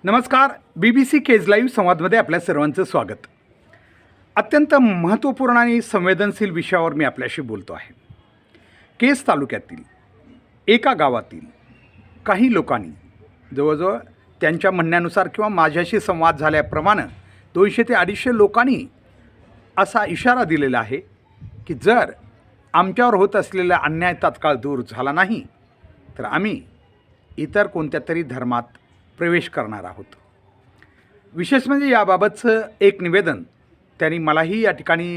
नमस्कार. BBC Kaij live संवादमध्ये आपल्या सर्वांचं स्वागत. अत्यंत महत्त्वपूर्ण आणि संवेदनशील विषयावर मी आपल्याशी बोलतो आहे. केज तालुक्यातील एका गावातील काही लोकांनी जवळजवळ त्यांच्या म्हणण्यानुसार किंवा माझ्याशी संवाद झाल्याप्रमाणे 200 ते 250 लोकांनी असा इशारा दिलेला आहे की जर आमच्यावर होत असलेला अन्याय तात्काळ दूर झाला नाही तर आम्ही इतर कोणत्या तरी धर्मात प्रवेश करणार आहोत. विशेष म्हणजे याबाबतचं एक निवेदन त्यांनी मलाही या ठिकाणी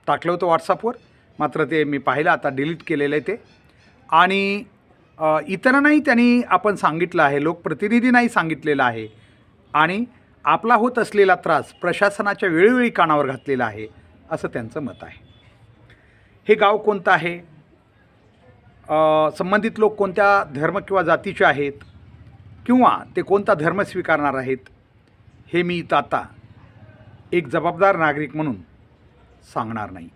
टाकलं होतं व्हॉट्सअपवर, मात्र ते मी पाहिलं, आता डिलीट केलेलं आहे ते. आणि इतरांनाही त्यांनी आपण सांगितलं आहे, लोकप्रतिनिधींनाही सांगितलेलं आहे आणि आपला होत असलेला त्रास प्रशासनाच्या वेळोवेळी कानावर घातलेला आहे असं त्यांचं मत आहे. हे गाव कोणतं आहे, संबंधित लोक कोणत्या धर्म किंवा जातीचे आहेत किंवा ते कोणता धर्म स्वीकारणार आहेत हे मी इथं आता एक जबाबदार नागरिक म्हणून सांगणार नाही.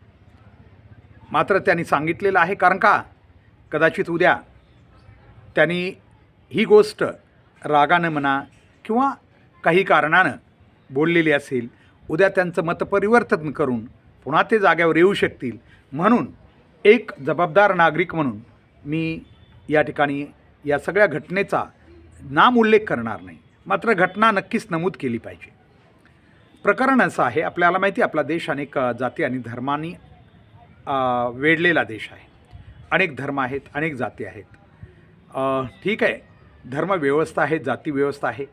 मात्र त्यांनी सांगितलेलं आहे, कारण का कदाचित उद्या त्यांनी ही गोष्ट रागानं म्हणा किंवा काही कारणानं बोललेली असेल, उद्या त्यांचं मतपरिवर्तन करून पुन्हा ते जाग्यावर येऊ शकतील. म्हणून एक जबाबदार नागरिक म्हणून मी या ठिकाणी या सगळ्या घटनेचा नामोल्लेख करणार नाही, मात्र घटना नक्कीच नमूद केली पाहिजे. प्रकरण असं आहे, आपल्याला माहिती आहे आपला देश अनेक जाती आणि धर्मांनी वेढलेला देश आहे. अनेक धर्म आहेत, अनेक जाती आहेत. ठीक आहे, धर्म व्यवस्था आहे, जाती व्यवस्था आहे.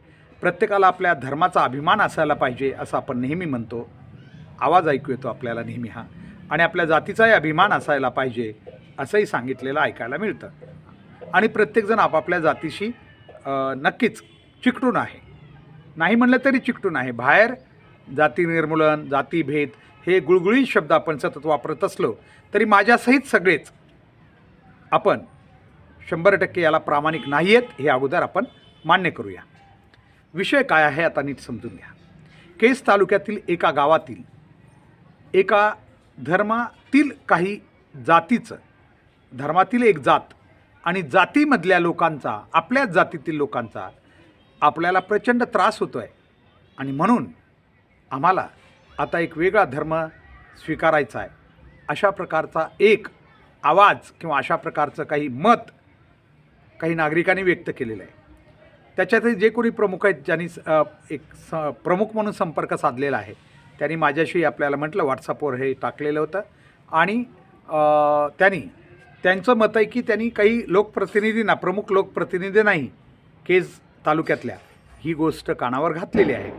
प्रत्येकाला आपल्या धर्माचा अभिमान असायला पाहिजे असं आपण नेहमी म्हणतो, आवाज ऐकू येतो आपल्याला नेहमी हा. आणि आपल्या जातीचाही अभिमान असायला पाहिजे असंही सांगितलेलं ऐकायला मिळतं. आणि प्रत्येकजण आपापल्या जातीशी नक्कीच चिकटून आहे, नाही म्हणलं तरी चिकटून आहे. बाहेर जाती निर्मूलन, जातीभेद हे गुळगुळीत शब्द आपण सतत वापरत असलो तरी माझ्यासहित सगळेच आपण 100% याला प्रामाणिक नाही आहेत हे अगोदर आपण मान्य करूया. विषय काय आहे आता नीट समजून घ्या. केज तालुक्यातील एका गावातील एका धर्मातील काही जातीचं, धर्मातील एक जात आणि जातीमधल्या लोकांचा, आपल्याच जातीतील लोकांचा आपल्याला प्रचंड त्रास होतो आहे. आणि म्हणून आम्हाला आता एक वेगळा धर्म स्वीकारायचा आहे अशा प्रकारचा एक आवाज किंवा अशा प्रकारचं काही मत काही नागरिकांनी व्यक्त केलेलं आहे. त्याच्यातही जे कोणी प्रमुख आहेत, ज्यांनी प्रमुख म्हणून संपर्क साधलेला आहे, त्यांनी माझ्याशी आपल्याला म्हटलं, व्हॉट्सअपवर हे टाकलेलं होतं. आणि त्यांचं मत आहे की त्यांनी काही लोकप्रतिनिधींना, प्रमुख लोकप्रतिनिधींनाही केज तालुक्यातल्या ही गोष्ट कानावर घातलेली आहे.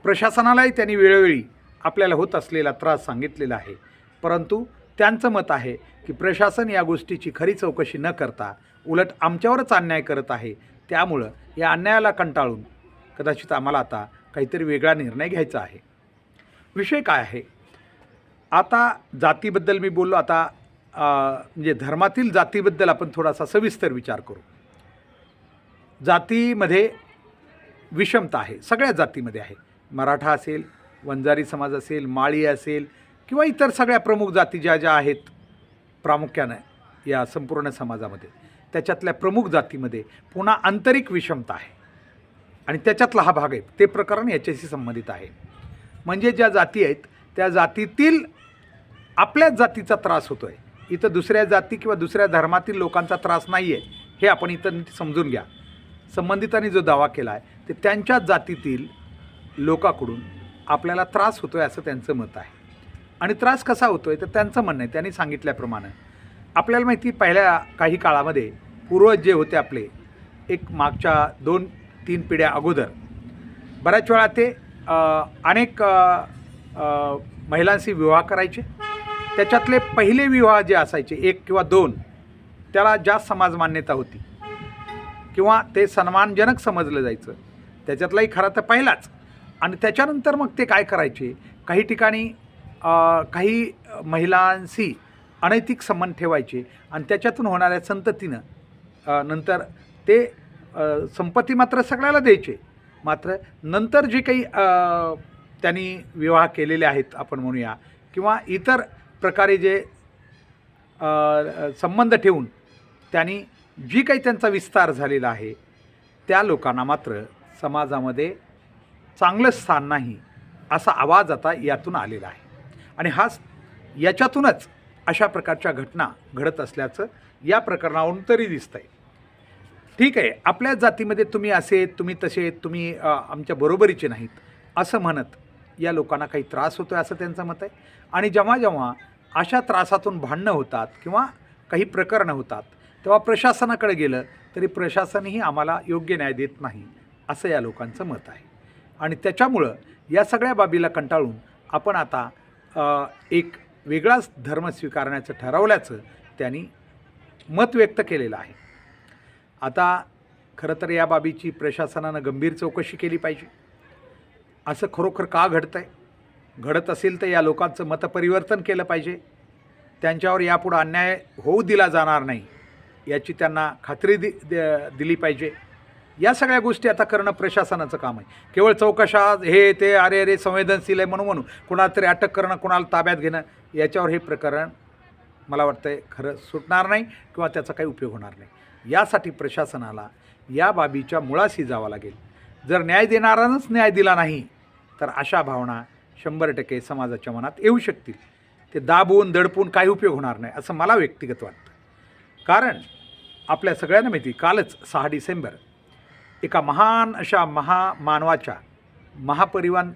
प्रशासनालाही त्यांनी वेळोवेळी आपल्याला होत असलेला त्रास सांगितलेला आहे. परंतु त्यांचं मत आहे की प्रशासन या गोष्टीची खरी चौकशी न करता उलट आमच्यावरच अन्याय करत आहे. त्यामुळं या अन्यायाला कंटाळून कदाचित आम्हाला आता काहीतरी वेगळा निर्णय घ्यायचा आहे. विषय काय आहे, आता जातीबद्दल मी बोललो, आता म्हणजे धर्मातील जातीबद्दल आपण थोडासा सविस्तर विचार करू. जातीमध्ये विषमता आहे, सगळ्या जातीमध्ये आहे. मराठा असेल, वंजारी समाज असेल, माळी असेल किंवा इतर सगळ्या प्रमुख जाती ज्या आहेत प्रामुख्यानं या संपूर्ण समाजामध्ये, त्याच्यातल्या प्रमुख जातीमध्ये पुन्हा आंतरिक विषमता आहे. आणि त्याच्यातला हा भाग आहे, ते प्रकरण याच्याशी संबंधित आहे. म्हणजे ज्या जाती आहेत त्या जातीतील आपल्याच जातीचा त्रास होतो आहे. इथं दुसऱ्या जाती किंवा दुसऱ्या धर्मातील लोकांचा त्रास नाही आहे हे आपण इथं समजून घ्या. संबंधितांनी जो दावा केला आहे ते त्यांच्याच जातीतील लोकांकडून आपल्याला त्रास होतो आहे असं त्यांचं मत आहे. आणि त्रास कसा होतो आहे तर त्यांचं म्हणणं आहे, त्यांनी सांगितल्याप्रमाणे आपल्याला माहिती, पहिल्या काही काळामध्ये पूर्वज जे होते आपले, एक मागच्या 2-3 पिढ्या अगोदर बऱ्याच वेळा ते अनेक महिलांशी विवाह करायचे. त्याच्यातले पहिले विवाह जे असायचे 1 किंवा 2, त्याला जास्त समाज मान्यता होती किंवा ते सन्मानजनक समजलं जायचं. त्याच्यातलाही खरा तर पहिलाच. आणि त्याच्यानंतर मग ते काय करायचे, काही ठिकाणी काही महिलांशी अनैतिक संबंध ठेवायचे आणि त्याच्यातून होणाऱ्या संततीनं नंतर ते संपत्ती मात्र सगळ्याला द्यायचे. मात्र नंतर जे काही त्यांनी विवाह केलेले आहेत आपण म्हणूया, किंवा इतर प्रकारे जे संबंध ठेवून त्यांनी जी काही त्यांचा विस्तार झालेला आहे त्या लोकांना मात्र समाजामध्ये चांगलं स्थान नाही असा आवाज आता यातून आलेला आहे. आणि याच्यातूनच अशा प्रकारच्या घटना घडत असल्याचं या प्रकरणावरून तरी दिसतं आहे. ठीक आहे, आपल्या जातीमध्ये तुम्ही असे, तुम्ही तसे, तुम्ही आमच्या बरोबरीचे नाहीत असं म्हणत या लोकांना काही त्रास होतो आहे असं त्यांचं मत आहे. आणि जेव्हा जेव्हा अशा त्रासातून भांडणं होतात किंवा काही प्रकरणं होतात तेव्हा प्रशासनाकडे गेलं तरी प्रशासनही आम्हाला योग्य न्याय देत नाही असं या लोकांचं मत आहे. आणि त्याच्यामुळं या सगळ्या बाबीला कंटाळून आपण आता एक वेगळाच धर्म स्वीकारण्याचं ठरवल्याचं त्यांनी मत व्यक्त केलेलं आहे. आता खरं तर या बाबीची प्रशासनानं गंभीर चौकशी केली पाहिजे. असं खरोखर का घडतं आहे? घडत असेल तर या लोकांचं मतपरिवर्तन केलं पाहिजे. त्यांच्यावर यापुढं अन्याय होऊ दिला जाणार नाही याची त्यांना खात्री दिली पाहिजे. या सगळ्या गोष्टी आता करणं प्रशासनाचं काम आहे. केवळ चौकशा हे ते अरे संवेदनशील आहे म्हणून कोणाला तरी अटक करणं, कोणाला ताब्यात घेणं, याच्यावर हे प्रकरण मला वाटतं आहे खरं सुटणार नाही किंवा त्याचा काही उपयोग होणार नाही. यासाठी प्रशासनाला या बाबीच्या मुळाशी जावं लागेल. जर न्याय देणारानंच न्याय दिला नाही तर अशा भावना 100% समाजाच्या मनात येऊ शकतील. ते दाबून दडपून काही उपयोग होणार नाही असं मला व्यक्तिगत वाटतं. कारण आपल्या सगळ्यांना माहिती, कालच 6 डिसेंबर एका महान अशा महामानवाच्या महापरिनिर्वाण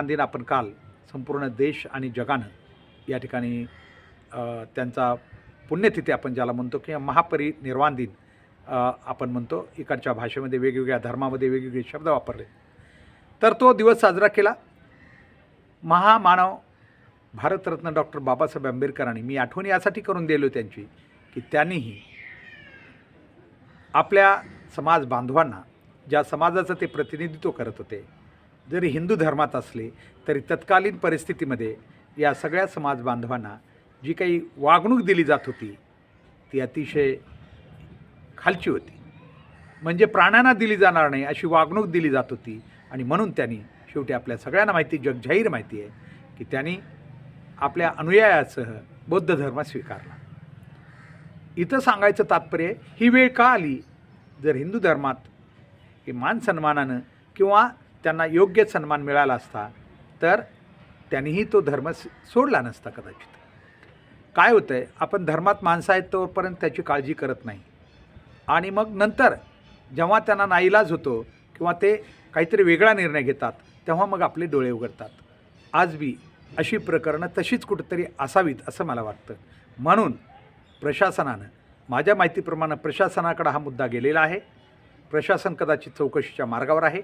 दिन आपण काल संपूर्ण देश आणि जगानं या ठिकाणी त्यांचा पुण्यतिथी आपण ज्याला म्हणतो किंवा महापरिनिर्वाण दिन आपण म्हणतो. इकडच्या भाषेमध्ये वेगवेगळ्या धर्मामध्ये वेगवेगळे शब्द वापरले. तर तो दिवस साजरा केला. महामानव भारतरत्न डॉक्टर बाबासाहेब आंबेडकरांनी, मी आठवण यासाठी करून दिलो त्यांची की त्यांनीही आपल्या समाज बांधवांना, ज्या समाजाचं ते प्रतिनिधित्व करत होते, जरी हिंदू धर्मात असले तरी तत्कालीन परिस्थितीमध्ये या सगळ्या समाज बांधवांना जी काही वागणूक दिली जात होती ती अतिशय खालची होती. म्हणजे प्राण्यांना दिली जाणार नाही अशी वागणूक दिली जात होती. आणि म्हणून त्यांनी शेवटी आपल्या सगळ्यांना माहिती, जगजाहीर माहिती आहे की त्यांनी आपल्या अनुयायासह बौद्ध धर्म स्वीकारला. इथं सांगायचं तात्पर्य, ही वेळ का आली? जर हिंदू धर्मात हे मान सन्मानानं किंवा त्यांना योग्य सन्मान मिळाला असता तर त्यांनीही तो धर्म सोडला नसता कदाचित. काय होतं आहे, आपण धर्मात माणसं आहेत तोपर्यंत त्याची काळजी करत नाही. आणि मग नंतर जेव्हा त्यांना नाईलाज होतो किंवा ते काहीतरी वेगळा निर्णय घेतात तेव्हा मग आपले डोळे उघडतात. आज बी अशी प्रकरणं तशीच कुठंतरी असावीत असं मला वाटतं. म्हणून प्रशासनानं, माझ्या माहितीप्रमाणे प्रशासनाकडे हा मुद्दा गेलेला आहे. प्रशासन कदाचित चौकशीच्या मार्गावर आहे.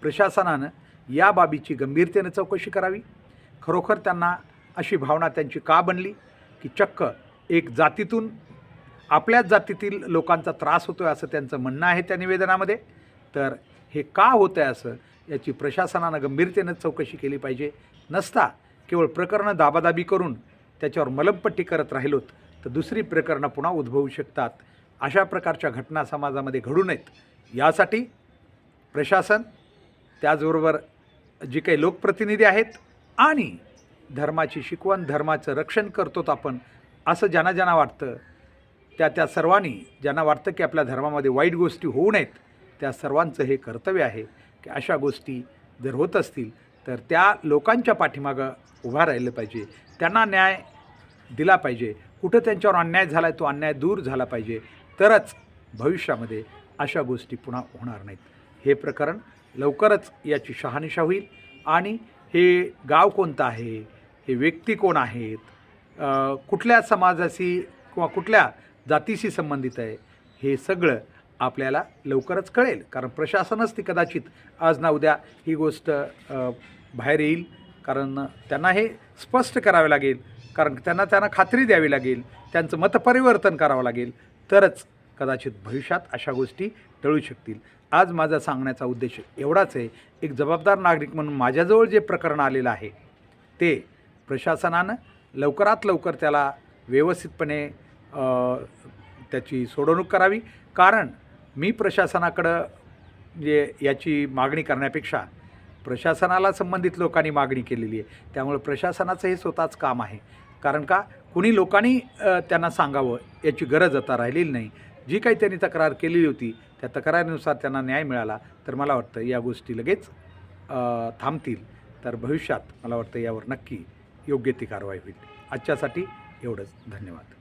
प्रशासनानं या बाबीची गंभीरतेनं चौकशी करावी. खरोखर त्यांना अशी भावना त्यांची का बनली की चक्क एक जातीतून आपल्याच जातीतील लोकांचा त्रास होतो आहे असं त्यांचं म्हणणं आहे त्या निवेदनामध्ये. तर हे का होतं आहे असं याची प्रशासनानं गंभीरतेनं चौकशी केली पाहिजे. नसता केवळ प्रकरणं दाबादाबी करून त्याच्यावर मलमपट्टी करत राहिलोत तर दुसरी प्रकरणं पुन्हा उद्भवू शकतात. अशा प्रकारच्या घटना समाजामध्ये घडू नयेत यासाठी प्रशासन, त्याचबरोबर जी काही लोकप्रतिनिधी आहेत आणि धर्माची शिकवण, धर्माचं रक्षण करतोत आपण असं ज्यांना ज्यांना वाटतं त्या सर्वांनी, ज्यांना वाटतं की आपल्या धर्मामध्ये वाईट गोष्टी होऊ नयेत, त्या सर्वांचं हे कर्तव्य आहे की अशा गोष्टी जर होत असतील तर त्या लोकांच्या पाठीमागं उभा राहिलं पाहिजे. त्यांना न्याय दिला पाहिजे. कुठं त्यांच्यावर अन्याय झाला आहे तो अन्याय दूर झाला पाहिजे. तरच भविष्यामध्ये अशा गोष्टी पुन्हा होणार नाहीत. हे प्रकरण लवकरच याची शहानिशा होईल आणि हे गाव कोणतं आहे, हे व्यक्ती कोण आहेत, कुठल्या समाजाशी किंवा कुठल्या जातीशी संबंधित आहे, हे सगळं आपल्याला लवकरच कळेल. कारण प्रशासनच ती कदाचित आज ना उद्या ही गोष्ट बाहेर येईल. कारण त्यांना हे स्पष्ट करावे लागेल. कारण त्यांना खात्री द्यावी लागेल. त्यांचं मतपरिवर्तन करावं लागेल. तरच कदाचित भविष्यात अशा गोष्टी टळू शकतील. आज माझा सांगण्याचा उद्देश एवढाच आहे. एक जबाबदार नागरिक म्हणून माझ्याजवळ जे प्रकरण आलेलं आहे ते प्रशासनानं लवकरात लवकर त्याला व्यवस्थितपणे त्याची सोडवणूक करावी. कारण मी प्रशासनाकडं याची मागणी करण्यापेक्षा प्रशासनाला संबंधित लोकांनी मागणी केलेली आहे. त्यामुळे प्रशासनाचं हे स्वतःच काम आहे. कारण का कुणी लोकांनी त्यांना सांगावं याची गरज आता राहिलेली नाही. जी काही त्यांनी तक्रार केलेली होती त्या तक्रारीनुसार त्यांना न्याय मिळाला तर मला वाटतं या गोष्टी लगेच थांबतील. तर भविष्यात मला वाटतं यावर नक्की योग्य ती कारवाई होईल. आजच्यासाठी एवढंच. धन्यवाद.